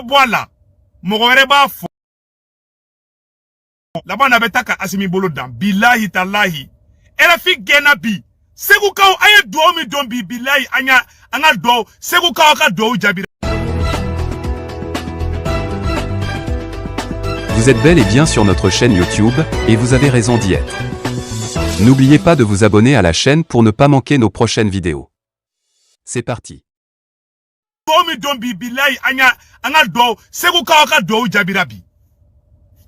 Boala, Mogoreba fo. Là-bas, on avait taka Asimi Bolo dans. Billahi talahi. RFI Genabi. Segukao aye domi dombi billahi anga do. Segukao ka do jabira. Vous êtes bel et bien sur notre chaîne YouTube, et vous avez raison d'y être. N'oubliez pas de vous abonner à la chaîne pour ne pas manquer nos prochaines vidéos. C'est parti. Domi dombi billahi anga do. Segukao ka do jabirabi.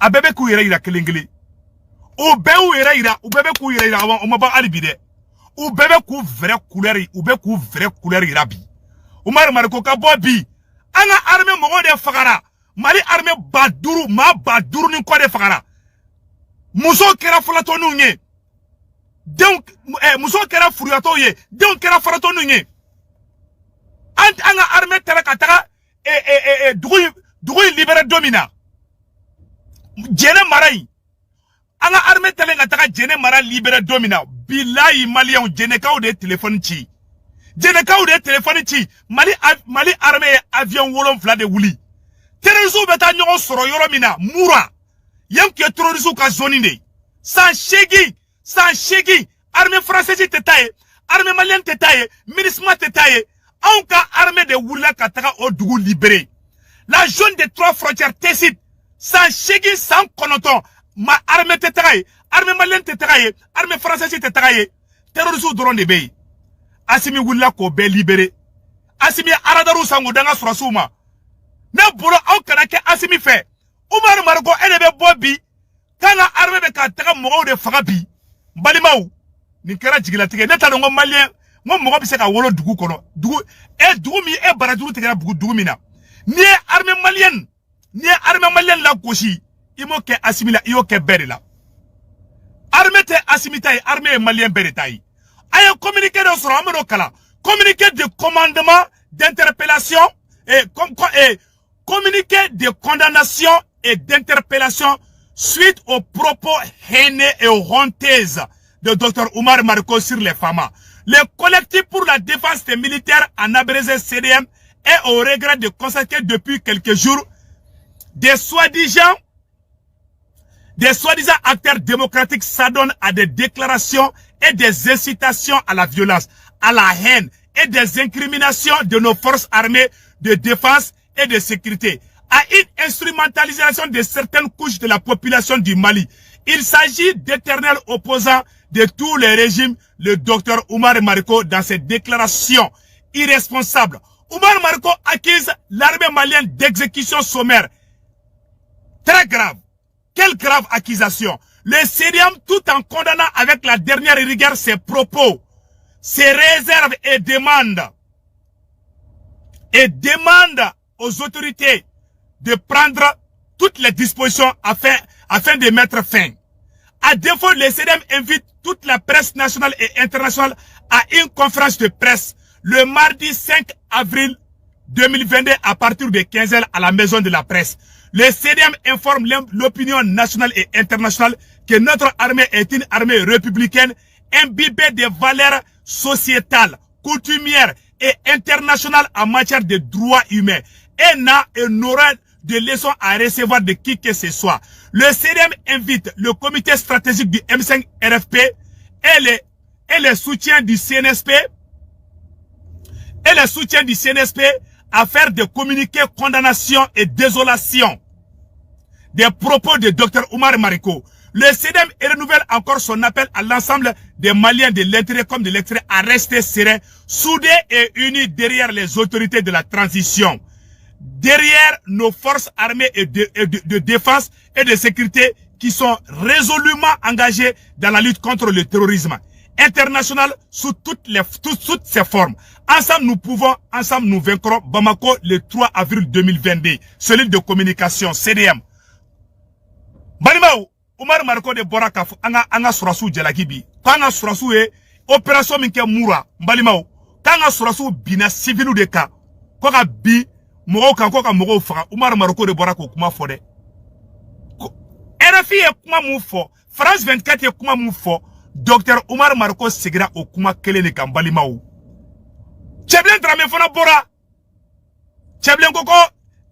Abebe ku ira kelengele. O be u ira o bebe ku ira avant o maba alibide. O bebe ku vrai couleur o be ku vrai couleur irabi. Umar Marko ka bobi. Anga armée mogo de fagara. Mali armée baduru ma baduru ni ko de fagara. Muso kera falato nunye. Donc muso kera furiato ye. Donc kera falato nunye. Anga armée tera kataka dugu libéré domina. Jene marai anga armée telenga taka jene mara libéré domina billahi malien jene kaw de téléphone ci jene kaw de téléphone ci mali armée avion wolon fla de wuli terrorisme beta nyogo soro yoro mina mura yank ke terrorisme ka zone de sans shegi armée française tetaye armée malien tetaye ministre tetaye anka armée de wula ka taka o dugu libéré la zone des trois frontières Tessit sans chegi sans konoton ma armée tétaye armée malienne tétaye armée française tétaye terroristes drone de bay asimi wula ko be libéré asimi aradaru sango danga surasuma na bolo aw kana ke asimi fait Umar Marko enebe bobi kana armée be ka taka mo de fagabi balimaw ni kera jigila tige neta ngo malien mo bi se ka wolo dugu kono dugu mi baraduru tigera bugu dugu mina ni armée malienne ni armée malienne la goshi imo ke asimila iyo ke berila armée te asimitaï armée malien beritaï aye communiqué de soro amado kala communiqué de commandement d'interpellation et communiqué de condamnation et d'interpellation suite aux propos haineux et honteuses de Dr Umar Marko sur les femmes. Le collectif pour la défense des militaires en abrégé CDM est au regret de constater depuis quelques jours des soi-disant acteurs démocratiques s'adonnent à des déclarations et des incitations à la violence, à la haine et des incriminations de nos forces armées de défense et de sécurité, à une instrumentalisation de certaines couches de la population du Mali. Il s'agit d'éternels opposants de tous les régimes, le docteur Umar Marko dans ses déclarations irresponsables. Umar Marko accuse l'armée malienne d'exécution sommaire. Très grave. Quelle grave accusation. Le CDM, tout en condamnant avec la dernière rigueur ses propos, ses réserves et demande aux autorités de prendre toutes les dispositions afin de mettre fin. À défaut, le CDM invite toute la presse nationale et internationale à une conférence de presse le mardi 5 avril 2022 à partir de 15h à la maison de la presse. Le CDM informe l'opinion nationale et internationale que notre armée est une armée républicaine imbibée de valeurs sociétales, coutumières et internationales en matière de droits humains et n'aura de leçons à recevoir de qui que ce soit. Le CDM invite le comité stratégique du M5 RFP et les soutiens du CNSP à faire des communiqués condamnation et désolation des propos de Dr Umar Marko. Le CDM renouvelle encore son appel à l'ensemble des Maliens de l'intérieur comme de l'extérieur à rester sereins, soudés et unis derrière les autorités de la transition, derrière nos forces armées et de défense et de sécurité qui sont résolument engagées dans la lutte contre le terrorisme international sous toutes ses formes. Ensemble nous pouvons, ensemble nous vaincrons. Bamako le 3 avril 2022. Celui de communication CDM. Balimao, Umar Marko de Boraka anga surasu jalakibi. Kanga surasu opération minke mura. Balimao, kanga surasu bina civilu de ka. Koka bi mogo kan koka mogo faka. Umar Marko de Boraka kuma fode. RFI kuma mufo. France 24 kuma mufo. Dr Umar Marko segira o kuma kele ne kan balimao. Cheblen drame fona bora. Cheblen koko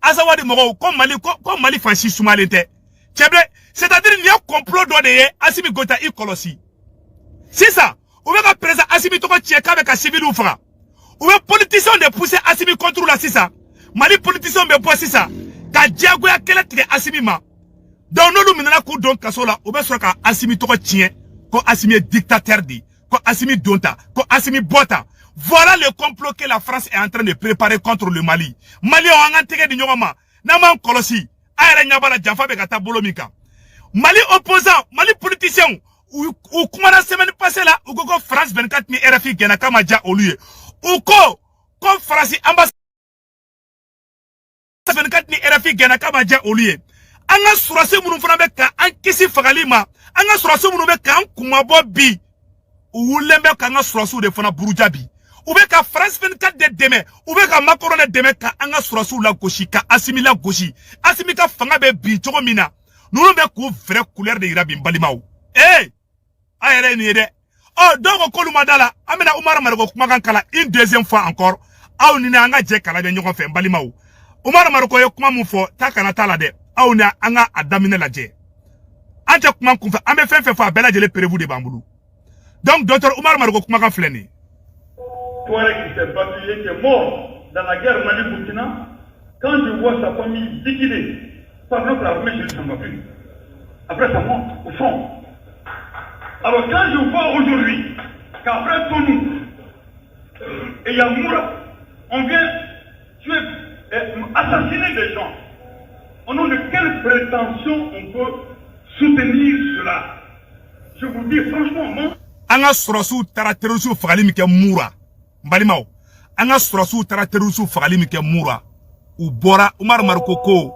Azawadi Moro, comme Mali Fanchi Soumalente. C'est-à-dire, il y a un complot d'Odeye, Assimi Gota Ikolosi. C'est ça. Ou bien, président Assimi Toko Tcheka avec un civil ou fra. Ou bien, politicien de pousser Assimi contre la Sissa. Mali politicien de pousser ça. Ka Diagoya Keletri Assimi ma. Donc, nous, nous, nous, donc, Kasola, ou bien, soit Assimi Toko Tchien, ko Assimi dictateur dit, ko Assimi Donta, ko Assimi Bota. Voilà le complot que la France est en train de préparer contre le Mali. Mali on a intégré du Nyoma. Naman Kolosi. Aïra Nyabala Djafa Begata Bolomika. Mali opposant, Mali politicien. Ou comment la semaine passée là, ou go France 24 ni RFI Genaka Madja au lieu. Ou comme France ambassade 24 ni RFI Genaka Madja au lieu. Anga surase munu fana an kisi fagalima. Anga surase munu beka an kumabo bi. Ou lembe kanga surasu de fana burujabi. Ou bien ka France 24 de demain, ou bien ka Macron de demain ka anga surasu la gauche, ka Assimi la gauche. Assimi ka fanga be bi chogo mina. Nous be ko vrai couleur de irabi mbalimao. Eh! Ayere ni ede. Oh, donc Kolumadala, amena Umar Maroko kumakan kala une deuxième fois encore. Aw ni anga je kala be nyoko fe mbalimao. Umar Maroko yo kuma mu fo ta kana tala de. Aw ni anga adamine la je. Ante kuma kunfa ambe fe fa bela jele prévu de bambulu. Donc docteur Umar Maroko kumakan fleni. Touareg qui s'est battu et qui est mort dans la guerre Mali-Burkina, quand je vois sa famille liquidée par notre armée, je ne s'en va plus. Après, ça monte au fond. Alors quand je vois aujourd'hui qu'après Tonou et Yamoura, on vient tuer, assassiner des gens, au nom de quelle prétention on peut soutenir cela? Je vous dis franchement, moi... Anga surasu tara terusu fagali mike Moura. Mbalimao. Anga surasu tara terusu fagali mike Moura. U bora Umar Maroko ko.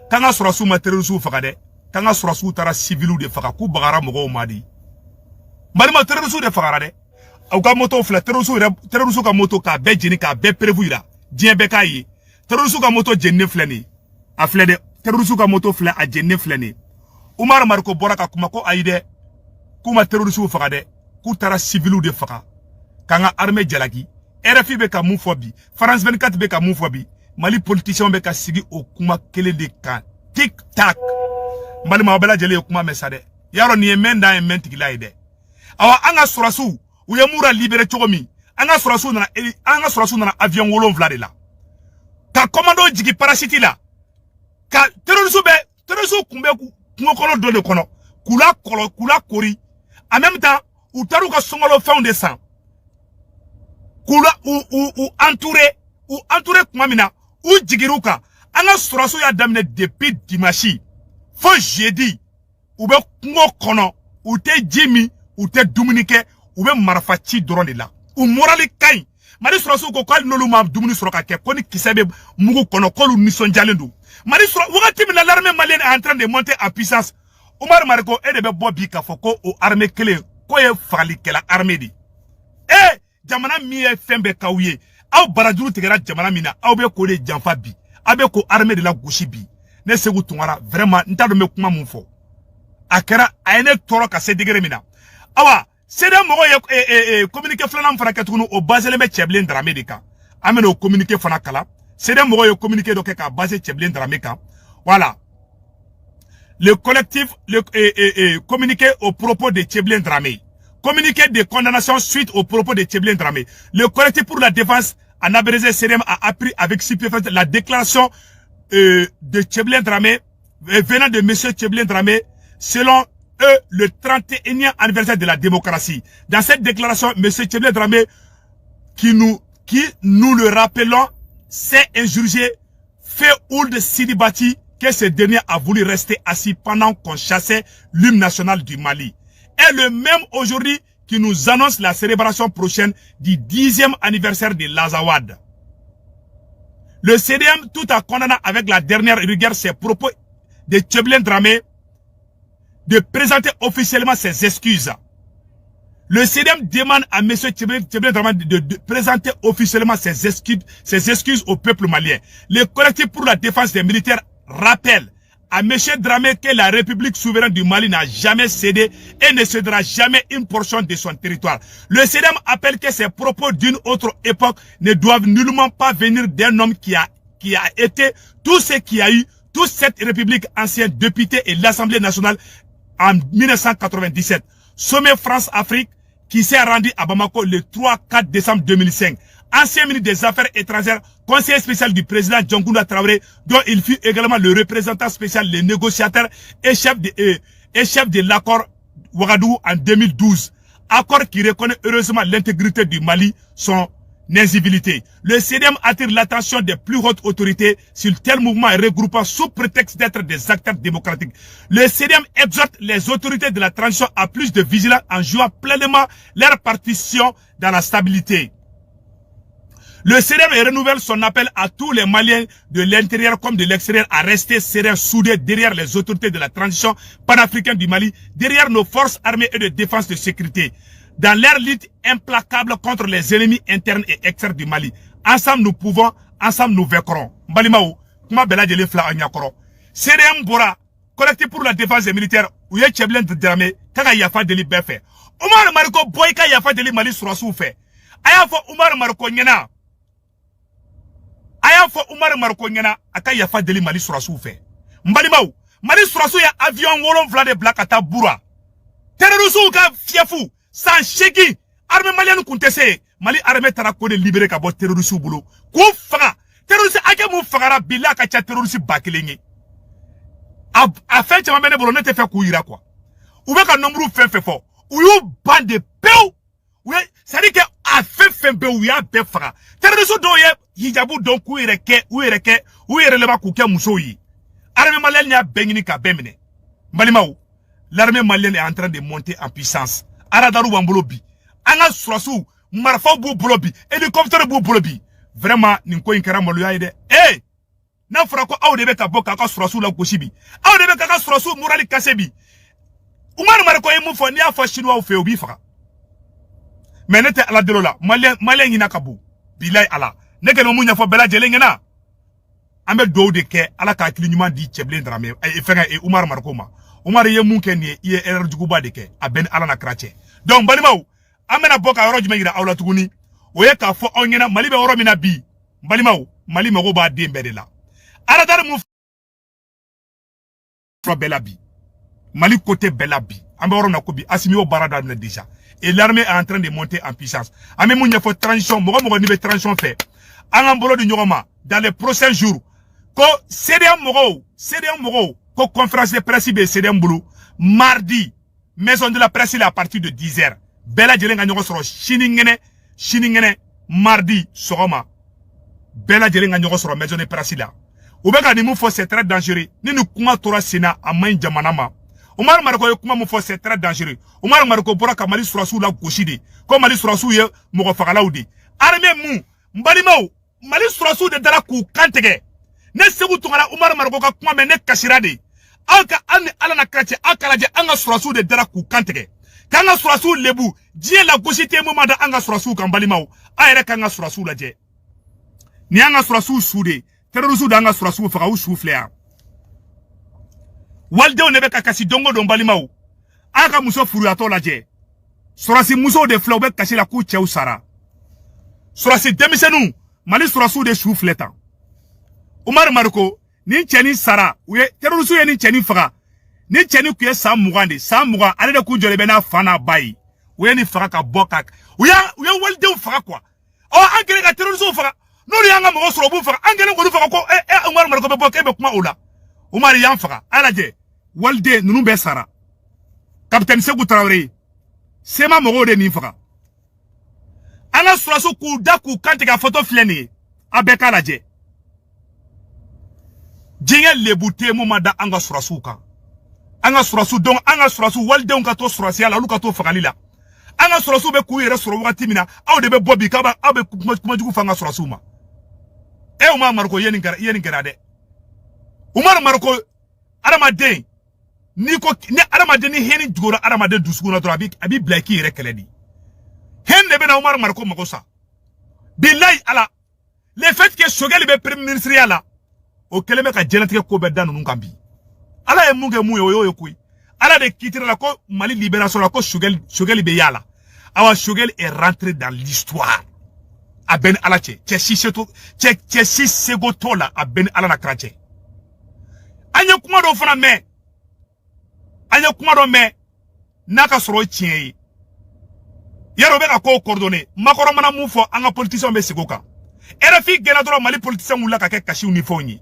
Kanga surasu ma terusu fagade. Kanga surasu tara civilu de faga ku bagara mogo madi. Mbalima terusu de fagara de. Au ka moto fla terusu ka moto ka be jeni ka be prévu ira. Dien be ka yi. Terusu ka moto jenne fleni. A flede terusu ka moto fla a jenne fleni. Umar Maroko bora ka kuma ko aide. Kuma terusu fagade. Koutara civilu de faka. Kanga armée jalaki. RFI beka moufobi. France 24 beka moufobi. Mali politicien beka sigi au kuma kele de kan. Tic tac. Mali mabela jele au kuma mesade. Yaro ni emenda tigila ide. Awa anga surasu. Uye Moura libéré chogomi. Anga surasu na avion wolon vlade la. Ka commando jigi parasiti la. Ka terrorisme kumbe kumokolo do de kono. Kula kori. En même temps, ou taruka songolo fond de sang. Kula ou entouré kumamina ou jigiruka. Anga surasu ya damne depuis dimanche. Fo jeudi. Ou be kungo kono. Ou te jimi. Ou te dominike. Ou be marfachi doron de la. Ou morali kain. Mari surasu ko kal nolu ma dumuni suraka ke. Koni kisebe mugu kono. Kolu nison jalendu. Mari surasu. Wagati mina l'armée malienne est en train de monter en puissance. Omar Maroko et de bobi kafoko au armée clé. Koye fali ke la armée di. Eh, jamana miye fembe kawye. Aw baraduru tigera jamana mina. Aw be ko de janfa bi. Abe ko armée de la gauche bi. Ne segu tungara vraiment nta do me kuma mun fo. Akera ayene toro ka se degré mina. Awa, c'est des mogo communiqué flanam fana katunu au basé le Tcheblin Dramé de ka. Amene au communiqué fana kala. C'est des mogo communiqué donc ka basé Tcheblin Dramé ka. Voilà. Le collectif communiqué au propos de Tcheblin Dramé. Communiqué de condamnation suite au propos de Tcheblin Dramé. Le collectif pour la défense en abrégé CDM a appris avec stupéfaction la déclaration de Tcheblin Dramé venant de M. Tcheblin Dramé selon eux le 31e anniversaire de la démocratie. Dans cette déclaration, M. Tcheblin Dramé qui nous le rappelons s'est injurié fait Ould Sidibati que ce dernier a voulu rester assis pendant qu'on chassait l'hymne national du Mali. Et le même aujourd'hui qui nous annonce la célébration prochaine du 10e anniversaire de l'Azawad. Le CDM, tout en condamnant avec la dernière rigueur ses propos de Tcheblin Dramé, de présenter officiellement ses excuses. Le CDM demande à M. Tcheblin Dramé de présenter officiellement ses excuses au peuple malien. Le collectif pour la défense des militaires rappelle à M. Dramé que la République souveraine du Mali n'a jamais cédé et ne cédera jamais une portion de son territoire. Le CDM appelle que ces propos d'une autre époque ne doivent nullement pas venir d'un homme qui qui a été, tout ce qui a eu, toute cette république ancienne, députés et l'Assemblée nationale en 1997. Sommet France-Afrique qui s'est rendu à Bamako le 3-4 décembre 2005. Ancien ministre des Affaires étrangères, conseiller spécial du président Djangouna Traoré, dont il fut également le représentant spécial, le négociateur et chef de l'accord Ouagadougou en 2012. Accord qui reconnaît heureusement l'intégrité du Mali, son incivilité. Le CDM attire l'attention des plus hautes autorités sur tel mouvement regroupant sous prétexte d'être des acteurs démocratiques. Le CDM exhorte les autorités de la transition à plus de vigilance en jouant pleinement leur partition dans la stabilité. Le CDM renouvelle son appel à tous les Maliens de l'intérieur comme de l'extérieur à rester sereins, soudés derrière les autorités de la transition panafricaine du Mali, derrière nos forces armées et de défense de sécurité, dans leur lutte implacable contre les ennemis internes et externes du Mali. Ensemble nous pouvons, ensemble nous vaincrons. Mbalimaou, kuma bela jeli fla anyakoro. CDM Bora, collectif pour la défense des militaires, où y'a Tcheblen de Dramé, kaka yafa deli befe. Omar Mariko boyka yafa deli Mali surasou fe. Aya fo Omar Mariko nyena. Aya fo Omar Mariko nyena, aka yafa deli Mali surasou fe. Mbalimaou, Mali surasou ya avion wolon vlade blakata Boura. Terrorisou ka fiefou. Sans chegi, armée malienne kontese, Mali armée tara kone libéré ka bo terroriste boulot. Kou faga, terroriste ake mou fagara bila ka cha terroriste bakelenye. A fait chama mene bolo nete fe kou ira quoi. Ou be ka nombre fe fo. Ou yo bande peu. Ou ça dit que a fait peu ou ya be faga. Terroriste do ye hijabu don kou ireke, ou ireleba kou ke muso yi. Armée malienne ya bengini ka bemene. Malimaou, l'armée malienne est en train de monter en puissance. Aradaru Wambolobi, Anga Surasu, Marfa Boubolobi, hélicoptère Boubolobi. Vraiment, Ninko Inkara Moluaide. Eh! Nafrako Audebe Kaboka Surasu la Koshibi. Audebe Kaka Surasu Murali Kasebi. Umar Marko Emufo Nia fa Chinois ou Féobi Fra. Mais n'était à la Delola, Malien Inakabu. Bilay Allah. Neke no Mounia fo Bela Jelengena. Amel do de ke, ala ka klinuman di Tcheblen Dramé, et Umar Markoma. Omar ye munkeni ye erreur juguba deke a ben ala na krache donc balimaw amena boka yoro jume gira awla tuguni o ye ka fo onyena mali be woro mina bi balimaw mali mago ba dembe de la ala dar mu fro belabi mali côté belabi ambe woro na ko bi asimi o barada na déjà et l'armée est en train de monter en puissance ame munya fo transition mo ni be transition fait an bolo du nyoma dans les prochains jours ko CDM mogo ko conférence de presse be CDM Boulou mardi maison de la presse à partir de 10h bela jelenga nyoko soro shiningene mardi sogoma bela jelenga nyoko soro maison de presse là ubeka ni mu fo c'est très dangereux ni nous kuma tora sina amain jamanama Omar Marko kuma mu fo c'est très dangereux Omar Marko bora ka Mali surasu la goshidi ko Mali surasu ye mo fagala udi armée mu mbalimaw Mali surasu de dara ku kantege ne segu tungara Omar Marko ka kuma me ne kasirade anka an ala na krache akalaje anga surasu de dara ku kantege kanga surasu lebu die la goshite mo manda anga surasu kan balimaw ayere kanga surasu la je ni anga surasu sude terrorisme danga surasu faga u souffler walde on ka kasi dongo don balimaw aka muso furu ato la je surasi muso de flow be kasi la ku che usara surasi demisenu Mali surasu de souffler tan Omar Marko ni cheni sara uye terrorisme ye ni cheni faga ni cheni ku ye sa mugande ale de ku jole be na fana bayi uye ni faga ka boka uye walde u faga quoi o angere ka terrorisme faga no yanga mo soro bu faga angere ko du faga ko Omar Marko be boka be kuma ula Omar yan faga alaje walde nunu be sara capitaine Sékou Traoré sema mo de ni faga ana surasu ku daku kante ka photo fleni abeka laje Jinga lebute mo mada anga surasu kan anga surasu donc anga surasu walde on ka to surasi ala lu ka to fagalila anga surasu be ku yere soro wakati mina aw de be bobi kaba abe kuma jugu fanga surasu ma Omar Marko yeni gara de Omar Marko aramaden ni ko ni aramaden ni heni jugora aramaden dusukuna to abi blaki yere keledi hen de be na Omar Marko makosa billahi ala le fait que Sogel be premier ministre ala o keleme ka jenatique ko be danu nkambi ala e munge mu yo kuyi ala de kitira la ko Mali libération la ko Sogel be yala awa Sogel est rentré dans l'histoire a ben ala cɛ cɛ si sego to la a ben ala na kira cɛ an ye kuma dɔ fana mɛn n'a ka sɔrɔ tiɲɛ ye yɛrɛ bɛ ka ko coordonner makɔrɔ mana mun fɔ an ka politiciens bɛ sego kan RFI gɛnna dɔrɔn Mali politiciens wulila ka kɛ kasiw ni fɛnw ye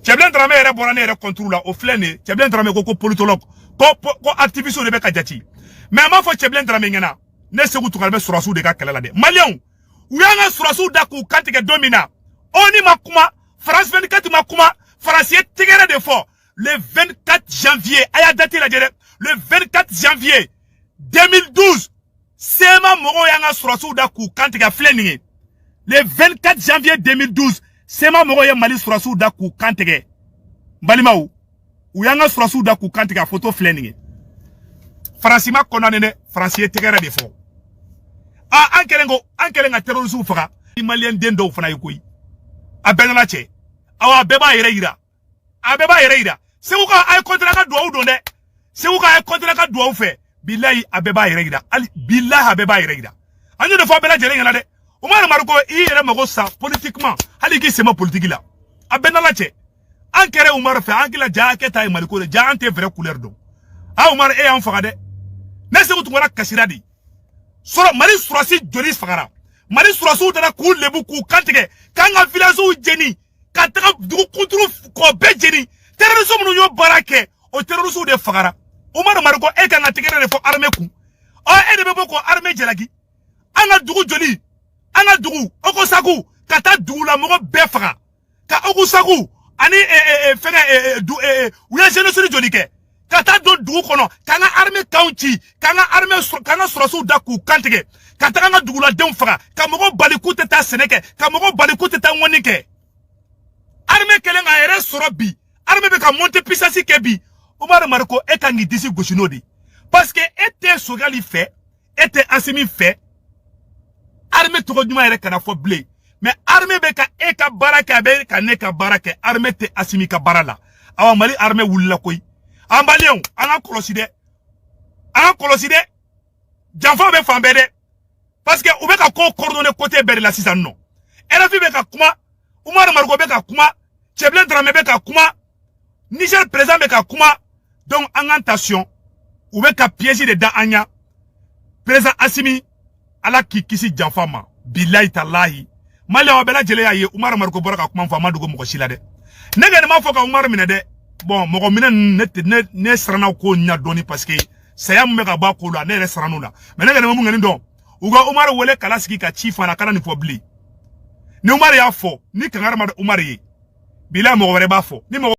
Cɛbilen Dramé yɛrɛ bɔra ne yɛrɛ contrôle la o filɛ nin Cɛbilen Dramé ko politologue ko activiste de bɛ ka jati mais an b'a fɔ Cɛbilen Dramé ɲɛna ne Segu Tukare bɛ surasiw de ka kɛlɛ la dɛ Maliens u y'an ka surasiw da k'u kantigɛ don min na ONU ma kuma France 24 ma kuma France ye tɛgɛrɛ de fɔ le 24 janvier a y'a date lajɛ dɛ le 24 janvier 2012 Sema mɔgɔw y'an ka surasiw da k'u kantigɛ filɛ nin ye le 24 janvier 2012 Sema mɔgɔw ye Mali surasiw da k'u kantigɛ balimaw u y'an ka surasiw da k'u kantigɛ photo filɛ nin ye France ma condamné dɛ France ye tɛgɛrɛ de fɔ an kɛlen ka terroristes faga Malien den dɔw fana ye koyi a bɛɛ nana cɛ a bɛɛ b'a yɛrɛ yira Segu ka a ye contre ka duwawu don dɛ Segu ka a ye contre ka duwawu fɛ bilahi a bɛɛ b'a yɛrɛ yira bilahi a bɛɛ b'a yɛrɛ yira an y'o de fɔ bɛɛ lajɛlen ɲɛna dɛ Umar Mariko i yɛrɛ mago sa politiquement hali k'i sɛmɛ politique la a bɛɛ nana cɛ an kɛrɛ Umar fɛ an kila ja kɛ ta ye Maliko de ja an tɛ vrai couleur dɔn Umar e y'an faga dɛ ne Segu Tunkara kasira de sɔrɔ Mali surasi joli fagara Mali surasiw dara k'u lebu k'u kantigɛ k'an ka villagew jeni ka taga dugu kunturu k'o bɛɛ jeni terroristes minnu y'o baara kɛ o terroristes de fagara Umar Mariko e kan ka tigɛrɛ de fɔ armée kun e de bɛ bɔ k'o armée jalaki an ka dugu joli an ka dugu Ogosagu ka taa dugu la mɔgɔ bɛɛ faga ka Ogosagu ani fɛngɛ u ye génocide joli kɛ ka taa don dugu kɔnɔ k'an ka armée kanw ci k'an ka surasiw da k'u kantigɛ ka taga an ka duguladenw faga ka mɔgɔ bali k'u tɛ taa sɛnɛ kɛ ka mɔgɔ bali k'u tɛ taa ŋɔni kɛ armée kɛlen k'a yɛrɛ sɔrɔ bi armée bɛ ka monter puissance kɛ bi Umar Mariko e kan k'i disi gosi n'o de parce que e tɛ Sogali fɛ e tɛ Assimi fɛ armée tɔgɔ ɲuman yɛrɛ kana fɔ bilen mais armée bɛ ka e ka baara kɛ a bɛ ka ne ka baara kɛ armée tɛ Assimi ka baara la awa Mali armée wulila koyi an Maliens an ka kɔlɔsi dɛ janfa bɛ fan bɛɛ dɛ parce que u bɛ ka ko coordonner côté bɛɛ de la sisan nɔ RFI bɛ ka kuma Umar Mariko bɛ ka kuma Cɛbilen Dramé bɛ ka kuma Niger président bɛ ka kuma donc an ka attention u bɛ ka piège de da an ɲa président Assimi ala k'i kisi janfa ma bilahi talahi Maliens bɛɛ lajɛlen y'a ye Umar Mariko bɔra ka kuma fɔ a ma dogo mɔgɔ si la dɛ ne kɔni m'a fɔ ka Umar minɛ dɛ bon mɔgɔ minɛ ne siranna ko ɲa dɔɔni parce que saya mun bɛ ka bɔ a ko la ne yɛrɛ siranna la mais ne kɔni ma mun kɔni dɔn u ka Umar wele kala sigi ka ci fana kana nin fɔ bilen ni Umar y'a fɔ ni kangari ma Umar ye bilahi mɔgɔ wɛrɛ b'a fɔ ni mɔgɔ